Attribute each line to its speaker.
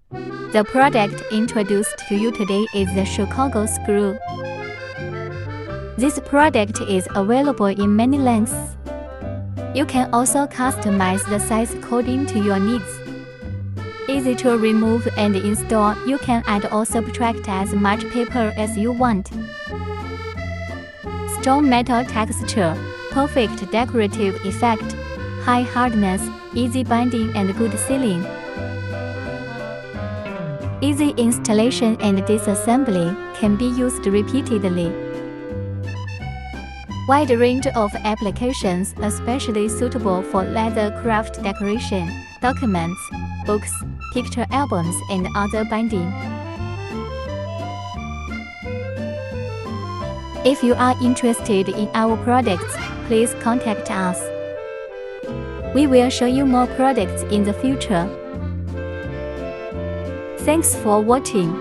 Speaker 1: The product introduced to you today is the Chicago screw. This product is available in many lengths. You can also customize the size according to your needs. Easy to remove and install, you can add or subtract as much paper as you want. Strong metal texture, perfect decorative effect, high hardness, easy binding and good sealing. Easy installation and disassembly, can be used repeatedly. Wide range of applications, especially suitable for leather craft decoration, documents, books, picture albums and other binding. If you are interested in our products, please contact us. We will show you more products in the future. Thanks for watching.